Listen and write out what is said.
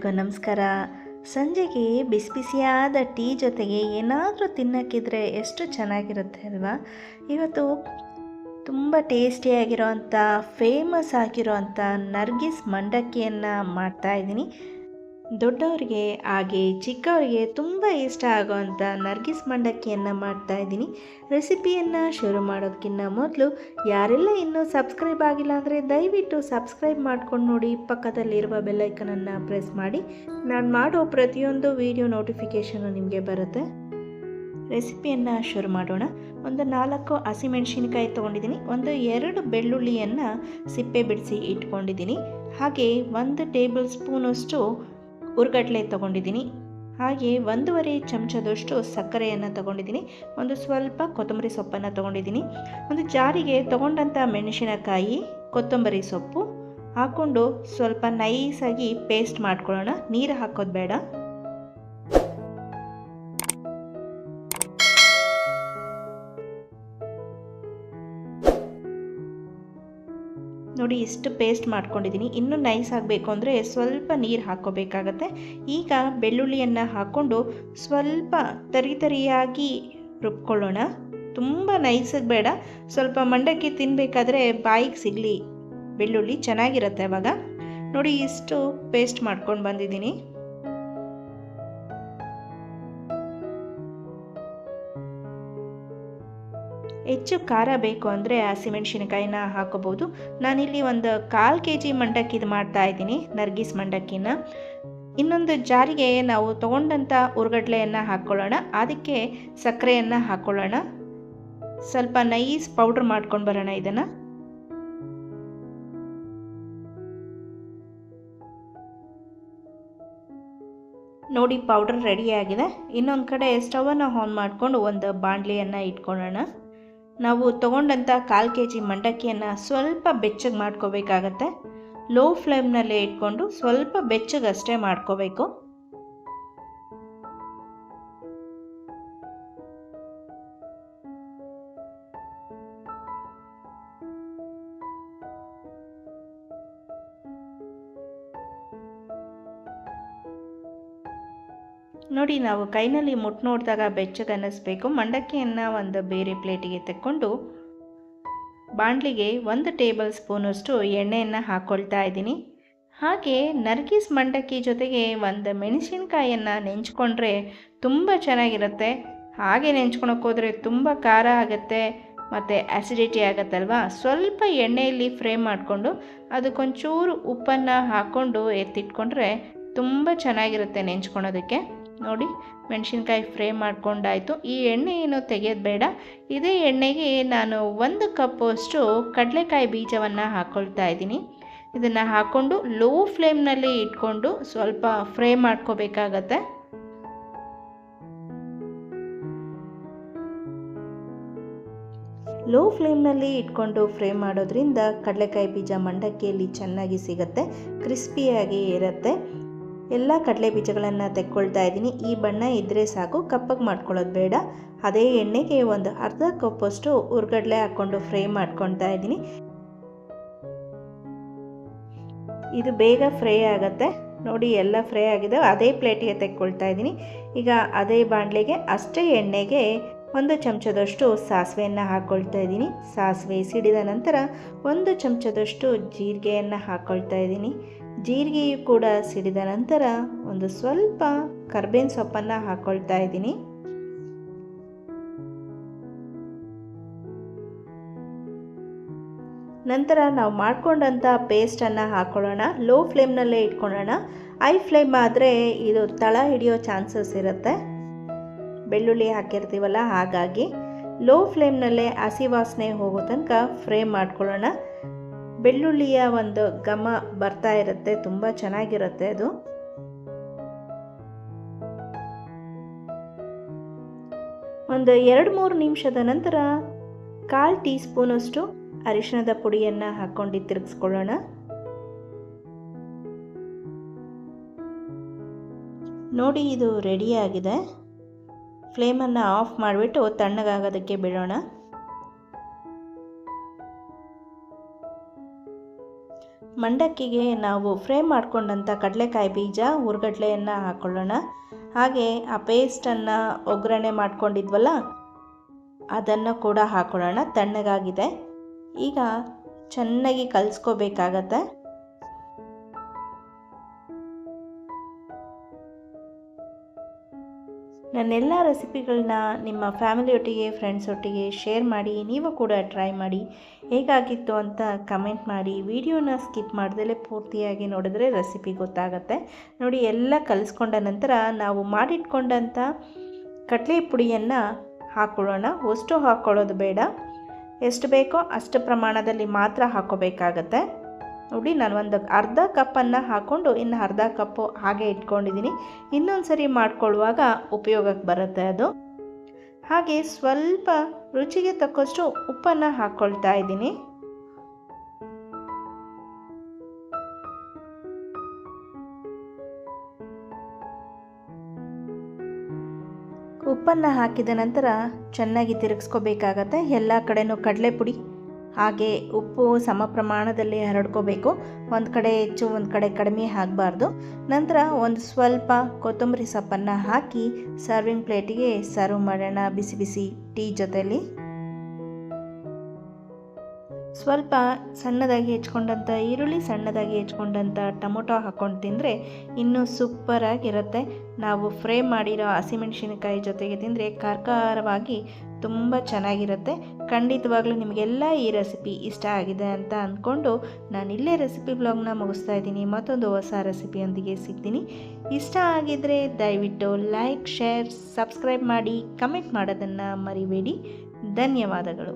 ಎಲ್ರಿಗೂ ನಮಸ್ಕಾರ. ಸಂಜೆಗೆ ಬಿಸಿ ಬಿಸಿಯಾದ ಟೀ ಜೊತೆಗೆ ಏನಾದರೂ ತಿನ್ನೋಕ್ಕಿದ್ರೆ ಎಷ್ಟು ಚೆನ್ನಾಗಿರುತ್ತೆ ಅಲ್ವಾ. ಇವತ್ತು ತುಂಬ ಟೇಸ್ಟಿಯಾಗಿರೋವಂಥ ಫೇಮಸ್ ಆಗಿರೋವಂಥ ನರ್ಗಿಸ್ ಮಂಡಕ್ಕಿಯನ್ನು ಮಾಡ್ತಾಯಿದ್ದೀನಿ. ದೊಡ್ಡವರಿಗೆ ಹಾಗೆ ಚಿಕ್ಕವರಿಗೆ ತುಂಬ ಇಷ್ಟ ಆಗೋವಂಥ ನರ್ಗಿಸ್ ಮಂಡಕ್ಕಿಯನ್ನು ಮಾಡ್ತಾಯಿದ್ದೀನಿ. ರೆಸಿಪಿಯನ್ನು ಶುರು ಮಾಡೋದಕ್ಕಿಂತ ಮೊದಲು ಯಾರೆಲ್ಲ ಇನ್ನೂ ಸಬ್ಸ್ಕ್ರೈಬ್ ಆಗಿಲ್ಲ ಅಂದರೆ ದಯವಿಟ್ಟು ಸಬ್ಸ್ಕ್ರೈಬ್ ಮಾಡ್ಕೊಂಡು ನೋಡಿ, ಪಕ್ಕದಲ್ಲಿರುವ ಬೆಲ್ಲೈಕನನ್ನು ಪ್ರೆಸ್ ಮಾಡಿ. ನಾನು ಮಾಡೋ ಪ್ರತಿಯೊಂದು ವಿಡಿಯೋ ನೋಟಿಫಿಕೇಷನು ನಿಮಗೆ ಬರುತ್ತೆ. ರೆಸಿಪಿಯನ್ನು ಶುರು ಮಾಡೋಣ. ಒಂದು 4 ಹಸಿಮೆಣಸಿನಕಾಯಿ ತೊಗೊಂಡಿದ್ದೀನಿ. 2 ಬೆಳ್ಳುಳ್ಳಿಯನ್ನು ಸಿಪ್ಪೆ ಬಿಡಿಸಿ ಇಟ್ಕೊಂಡಿದ್ದೀನಿ. ಹಾಗೆ 1 ಟೇಬಲ್ ಸ್ಪೂನಷ್ಟು ಹುರ್ಗಡ್ಲೆ ತೊಗೊಂಡಿದ್ದೀನಿ. ಹಾಗೆ 1.5 ಚಮಚದಷ್ಟು ಸಕ್ಕರೆಯನ್ನು ತೊಗೊಂಡಿದ್ದೀನಿ. ಸ್ವಲ್ಪ ಕೊತ್ತಂಬರಿ ಸೊಪ್ಪನ್ನು ತೊಗೊಂಡಿದ್ದೀನಿ. ಒಂದು ಜಾರಿಗೆ ತೊಗೊಂಡಂಥ ಮೆಣಸಿನಕಾಯಿ, ಕೊತ್ತಂಬರಿ ಸೊಪ್ಪು ಹಾಕ್ಕೊಂಡು ಸ್ವಲ್ಪ ನೈಸಾಗಿ ಪೇಸ್ಟ್ ಮಾಡ್ಕೊಳ್ಳೋಣ. ನೀರು ಹಾಕೋದು ಬೇಡ. ನೋಡಿ, ಇಷ್ಟು ಪೇಸ್ಟ್ ಮಾಡ್ಕೊಂಡಿದ್ದೀನಿ. ಇನ್ನೂ ನೈಸ್ ಆಗಬೇಕು ಅಂದರೆ ಸ್ವಲ್ಪ ನೀರು ಹಾಕ್ಕೋಬೇಕಾಗತ್ತೆ. ಈಗ ಬೆಳ್ಳುಳ್ಳಿಯನ್ನು ಹಾಕ್ಕೊಂಡು ಸ್ವಲ್ಪ ತರಿಯಾಗಿ ರುಬ್ಕೊಳ್ಳೋಣ. ತುಂಬ ನೈಸಾಗಿ ಬೇಡ, ಸ್ವಲ್ಪ ಮಂಡಕ್ಕಿ ತಿನ್ನಬೇಕಾದ್ರೆ ಬಾಯಿಗೆ ಸಿಗಲಿ ಬೆಳ್ಳುಳ್ಳಿ, ಚೆನ್ನಾಗಿರುತ್ತೆ ಅವಾಗ. ನೋಡಿ, ಇಷ್ಟು ಪೇಸ್ಟ್ ಮಾಡ್ಕೊಂಡು ಬಂದಿದ್ದೀನಿ. ಹೆಚ್ಚು ಖಾರ ಬೇಕು ಅಂದರೆ ಹಸಿಮೆಣಸಿನಕಾಯಿನ ಹಾಕೋಬೋದು. ನಾನಿಲ್ಲಿ 1/4 kg ಮಂಡಕ್ಕಿದು ಮಾಡ್ತಾಯಿದ್ದೀನಿ, ನರ್ಗಿಸ್ ಮಂಡಕ್ಕಿನ. ಇನ್ನೊಂದು ಜಾರಿಗೆ ನಾವು ತೊಗೊಂಡಂಥ ಹುರ್ಗಡ್ಲೆಯನ್ನು ಹಾಕ್ಕೊಳ್ಳೋಣ. ಅದಕ್ಕೆ ಸಕ್ಕರೆಯನ್ನು ಹಾಕ್ಕೊಳ್ಳೋಣ. ಸ್ವಲ್ಪ ನೈಸ್ ಪೌಡ್ರ್ ಮಾಡ್ಕೊಂಡು ಬರೋಣ ಇದನ್ನು. ನೋಡಿ, ಪೌಡ್ರ್ ರೆಡಿಯಾಗಿದೆ. ಇನ್ನೊಂದು ಕಡೆ ಸ್ಟವನ್ನು ಆನ್ ಮಾಡಿಕೊಂಡು ಒಂದು ಬಾಣಲಿಯನ್ನು ಇಟ್ಕೊಳ್ಳೋಣ. ನಾವು ತೊಗೊಂಡಂಥ 1/4 kg ಮಂಡಕ್ಕಿಯನ್ನು ಸ್ವಲ್ಪ ಬೆಚ್ಚಗೆ ಮಾಡ್ಕೋಬೇಕಾಗತ್ತೆ. ಲೋ ಫ್ಲೇಮ್ನಲ್ಲೇ ಇಟ್ಕೊಂಡು ಸ್ವಲ್ಪ ಬೆಚ್ಚಗಷ್ಟೇ ಮಾಡ್ಕೋಬೇಕು. ನೋಡಿ, ನಾವು ಕೈನಲ್ಲಿ ಮುಟ್ಟು ನೋಡಿದಾಗ ಬೆಚ್ಚಗೆ ಅನ್ನಿಸ್ಬೇಕು. ಮಂಡಕ್ಕಿಯನ್ನು ಒಂದು ಬೇರೆ ಪ್ಲೇಟಿಗೆ ತೆಕ್ಕೊಂಡು ಬಾಣಲಿಗೆ 1 ಟೇಬಲ್ ಸ್ಪೂನಷ್ಟು ಎಣ್ಣೆಯನ್ನು ಹಾಕ್ಕೊಳ್ತಾ ಇದ್ದೀನಿ. ಹಾಗೆ ನರ್ಗಿಸ್ ಮಂಡಕ್ಕಿ ಜೊತೆಗೆ 1 ಮೆಣಸಿನಕಾಯಿಯನ್ನು ನೆಂಚ್ಕೊಂಡ್ರೆ ತುಂಬ ಚೆನ್ನಾಗಿರುತ್ತೆ. ಹಾಗೆ ನೆಂಚ್ಕೊಳಕ್ಕೆ ಹೋದರೆ ತುಂಬ ಖಾರ ಆಗುತ್ತೆ ಮತ್ತು ಆ್ಯಸಿಡಿಟಿ ಆಗುತ್ತಲ್ವ. ಸ್ವಲ್ಪ ಎಣ್ಣೆಯಲ್ಲಿ ಫ್ರೈ ಮಾಡಿಕೊಂಡು ಅದಕ್ಕೊಂಚೂರು ಉಪ್ಪನ್ನು ಹಾಕ್ಕೊಂಡು ಎತ್ತಿಟ್ಕೊಂಡ್ರೆ ತುಂಬ ಚೆನ್ನಾಗಿರುತ್ತೆ ನೆಂಚ್ಕೊಳೋದಕ್ಕೆ. ನೋಡಿ, ಮೆಣಸಿನ್ಕಾಯಿ ಫ್ರೈ ಮಾಡ್ಕೊಂಡಾಯಿತು. ಈ ಎಣ್ಣೆ ಏನು ತೆಗೆಯೋದು ಬೇಡ. ಇದೇ ಎಣ್ಣೆಗೆ ನಾನು 1 ಕಪ್ಪಷ್ಟು ಕಡಲೆಕಾಯಿ ಬೀಜವನ್ನು ಹಾಕ್ಕೊಳ್ತಾ ಇದ್ದೀನಿ. ಇದನ್ನು ಹಾಕ್ಕೊಂಡು ಲೋ ಫ್ಲೇಮ್ನಲ್ಲಿ ಇಟ್ಕೊಂಡು ಸ್ವಲ್ಪ ಫ್ರೈ ಮಾಡ್ಕೋಬೇಕಾಗತ್ತೆ. ಲೋ ಫ್ಲೇಮ್ನಲ್ಲಿ ಇಟ್ಕೊಂಡು ಫ್ರೈ ಮಾಡೋದ್ರಿಂದ ಕಡಲೆಕಾಯಿ ಬೀಜ ಮಂಡಕ್ಕಿಯಲ್ಲಿ ಚೆನ್ನಾಗಿ ಸಿಗುತ್ತೆ, ಕ್ರಿಸ್ಪಿಯಾಗಿ ಇರುತ್ತೆ. ಎಲ್ಲ ಕಡಲೆ ಬೀಜಗಳನ್ನು ತೆಕ್ಕೊಳ್ತಾ ಇದ್ದೀನಿ. ಈ ಬಣ್ಣ ಇದ್ದರೆ ಸಾಕು, ಕಪ್ಪಗೆ ಮಾಡ್ಕೊಳ್ಳೋದು ಬೇಡ. ಅದೇ ಎಣ್ಣೆಗೆ 1/2 ಕಪ್ಪಷ್ಟು ಹುರ್ಗಡ್ಲೆ ಹಾಕ್ಕೊಂಡು ಫ್ರೈ ಮಾಡ್ಕೊಳ್ತಾ ಇದ್ದೀನಿ. ಇದು ಬೇಗ ಫ್ರೈ ಆಗುತ್ತೆ. ನೋಡಿ, ಎಲ್ಲ ಫ್ರೈ ಆಗಿದೆ. ಅದೇ ಪ್ಲೇಟಿಗೆ ತೆಕ್ಕೊಳ್ತಾ ಇದ್ದೀನಿ. ಈಗ ಅದೇ ಬಾಣಲೆಗೆ ಅಷ್ಟೇ ಎಣ್ಣೆಗೆ 1 ಚಮಚದಷ್ಟು ಸಾಸಿವೆಯನ್ನು ಹಾಕ್ಕೊಳ್ತಾ ಇದ್ದೀನಿ. ಸಾಸಿವೆ ಸಿಡಿದ ನಂತರ 1 ಚಮಚದಷ್ಟು ಜೀರಿಗೆಯನ್ನು ಹಾಕ್ಕೊಳ್ತಾ ಇದ್ದೀನಿ. ಜೀರಿಗೆಯು ಕೂಡ ಸಿಡಿದ ನಂತರ ಸ್ವಲ್ಪ ಕರ್ಬೇವಿನ ಸೊಪ್ಪನ್ನು ಹಾಕ್ಕೊಳ್ತಾ ಇದ್ದೀನಿ. ನಂತರ ನಾವು ಮಾಡ್ಕೊಂಡಂಥ ಪೇಸ್ಟನ್ನು ಹಾಕ್ಕೊಳ್ಳೋಣ. ಲೋ ಫ್ಲೇಮ್ನಲ್ಲೇ ಇಟ್ಕೊಳ್ಳೋಣ. ಹೈ ಫ್ಲೇಮ್ ಆದರೆ ಇದು ತಳ ಹಿಡಿಯೋ ಚಾನ್ಸಸ್ ಇರುತ್ತೆ, ಬೆಳ್ಳುಳ್ಳಿ ಹಾಕಿರ್ತೀವಲ್ಲ, ಹಾಗಾಗಿ ಲೋ ಫ್ಲೇಮ್ನಲ್ಲೇ ಹಸಿ ವಾಸನೆ ಹೋಗೋ ತನಕ ಫ್ರೈ ಮಾಡ್ಕೊಳ್ಳೋಣ. ಬೆಳ್ಳುಳ್ಳಿಯ ಒಂದು ಘಮ ಬರ್ತಾ ಇರುತ್ತೆ, ತುಂಬ ಚೆನ್ನಾಗಿರುತ್ತೆ ಅದು. ಒಂದು 2-3 ನಿಮಿಷದ ನಂತರ 1/4 ಟೀ ಸ್ಪೂನಷ್ಟು ಅರಿಶಿಣದ ಪುಡಿಯನ್ನು ಹಾಕ್ಕೊಂಡು ತಿರುಗಿಸ್ಕೊಳ್ಳೋಣ. ನೋಡಿ, ಇದು ರೆಡಿಯಾಗಿದೆ. ಫ್ಲೇಮನ್ನು ಆಫ್ ಮಾಡಿಬಿಟ್ಟು ತಣ್ಣಗಾಗೋದಕ್ಕೆ ಬಿಡೋಣ. ಮಂಡಕ್ಕಿಗೆ ನಾವು ಫ್ರೈ ಮಾಡ್ಕೊಂಡಂಥ ಕಡಲೆಕಾಯಿ ಬೀಜ ಹುರ್ಗಡ್ಲೆಯನ್ನು ಹಾಕ್ಕೊಳ್ಳೋಣ. ಹಾಗೆ ಆ ಪೇಸ್ಟನ್ನು ಒಗ್ಗರಣೆ ಮಾಡ್ಕೊಂಡಿದ್ವಲ್ಲ ಅದನ್ನು ಕೂಡ ಹಾಕ್ಕೊಳ್ಳೋಣ. ತಣ್ಣಗಾಗಿದೆ. ಈಗ ಚೆನ್ನಾಗಿ ಕಲಿಸ್ಕೋಬೇಕಾಗತ್ತೆ. ನನ್ನೆಲ್ಲ ರೆಸಿಪಿಗಳನ್ನ ನಿಮ್ಮ ಫ್ಯಾಮಿಲಿಯೊಟ್ಟಿಗೆ ಫ್ರೆಂಡ್ಸೊಟ್ಟಿಗೆ ಶೇರ್ ಮಾಡಿ. ನೀವು ಕೂಡ ಟ್ರೈ ಮಾಡಿ. ಹೇಗಾಗಿತ್ತು ಅಂತ ಕಮೆಂಟ್ ಮಾಡಿ. ವಿಡಿಯೋನ ಸ್ಕಿಪ್ ಮಾಡ್ದಲೇ ಪೂರ್ತಿಯಾಗಿ ನೋಡಿದ್ರೆ ರೆಸಿಪಿ ಗೊತ್ತಾಗುತ್ತೆ. ನೋಡಿ, ಎಲ್ಲ ಕಲಿಸ್ಕೊಂಡ ನಂತರ ನಾವು ಮಾಡಿಟ್ಕೊಂಡಂಥ ಕಡಲೆ ಪುಡಿಯನ್ನು ಹಾಕ್ಕೊಳ್ಳೋಣ. ಅಷ್ಟು ಹಾಕ್ಕೊಳ್ಳೋದು ಬೇಡ, ಎಷ್ಟು ಬೇಕೋ ಅಷ್ಟು ಪ್ರಮಾಣದಲ್ಲಿ ಮಾತ್ರ ಹಾಕ್ಕೋಬೇಕಾಗತ್ತೆ. ನೋಡಿ, ನಾನು ಒಂದು ಅರ್ಧ ಕಪ್ಪನ್ನು ಹಾಕ್ಕೊಂಡು ಇನ್ನು ಅರ್ಧ ಕಪ್ಪು ಹಾಗೆ ಇಟ್ಕೊಂಡಿದ್ದೀನಿ. ಇನ್ನೊಂದು ಸರಿ ಮಾಡ್ಕೊಳ್ಳುವಾಗ ಉಪಯೋಗಕ್ಕೆ ಬರುತ್ತೆ ಅದು. ಹಾಗೆ ಸ್ವಲ್ಪ ರುಚಿಗೆ ತಕ್ಕಷ್ಟು ಉಪ್ಪನ್ನು ಹಾಕ್ಕೊಳ್ತಾ ಇದ್ದೀನಿ. ಉಪ್ಪನ್ನು ಹಾಕಿದ ನಂತರ ಚೆನ್ನಾಗಿ ತಿರುಗಿಸ್ಕೋಬೇಕಾಗತ್ತೆ. ಎಲ್ಲ ಕಡೆನೂ ಕಡಲೆ ಪುಡಿ ಹಾಗೆ ಉಪ್ಪು ಸಮ ಪ್ರಮಾಣದಲ್ಲಿ ಹರಡ್ಕೋಬೇಕು. ಒಂದು ಕಡೆ ಹೆಚ್ಚು ಒಂದು ಕಡೆ ಕಡಿಮೆ ಆಗಬಾರ್ದು. ನಂತರ ಒಂದು ಸ್ವಲ್ಪ ಕೊತ್ತಂಬರಿ ಸೊಪ್ಪನ್ನು ಹಾಕಿ ಸರ್ವಿಂಗ್ ಪ್ಲೇಟಿಗೆ ಸರ್ವ್ ಮಾಡೋಣ ಬಿಸಿ ಬಿಸಿ ಟೀ ಜೊತೆಲಿ. ಸ್ವಲ್ಪ ಸಣ್ಣದಾಗಿ ಹೆಚ್ಕೊಂಡಂಥ ಈರುಳ್ಳಿ, ಸಣ್ಣದಾಗಿ ಹೆಚ್ಕೊಂಡಂಥ ಟೊಮೊಟೊ ಹಾಕ್ಕೊಂಡು ತಿಂದರೆ ಇನ್ನೂ ಸೂಪರಾಗಿರುತ್ತೆ. ನಾವು ಫ್ರೈ ಮಾಡಿರೋ ಹಸಿಮೆಣಸಿನಕಾಯಿ ಜೊತೆಗೆ ತಿಂದರೆ ಖಾರವಾಗಿ ತುಂಬ ಚೆನ್ನಾಗಿರುತ್ತೆ. ಖಂಡಿತವಾಗ್ಲೂ ನಿಮಗೆಲ್ಲ ಈ ರೆಸಿಪಿ ಇಷ್ಟ ಆಗಿದೆ ಅಂತ ಅಂದ್ಕೊಂಡು ನಾನು ಇಲ್ಲೇ ರೆಸಿಪಿ ಬ್ಲಾಗ್ನ ಮುಗಿಸ್ತಾ ಇದ್ದೀನಿ. ಮತ್ತೊಂದು ಹೊಸ ರೆಸಿಪಿಯೊಂದಿಗೆ ಸಿಗ್ತೀನಿ. ಇಷ್ಟ ಆಗಿದ್ದರೆ ದಯವಿಟ್ಟು ಲೈಕ್, ಶೇರ್, ಸಬ್ಸ್ಕ್ರೈಬ್ ಮಾಡಿ, ಕಮೆಂಟ್ ಮಾಡೋದನ್ನು ಮರಿಬೇಡಿ. ಧನ್ಯವಾದಗಳು.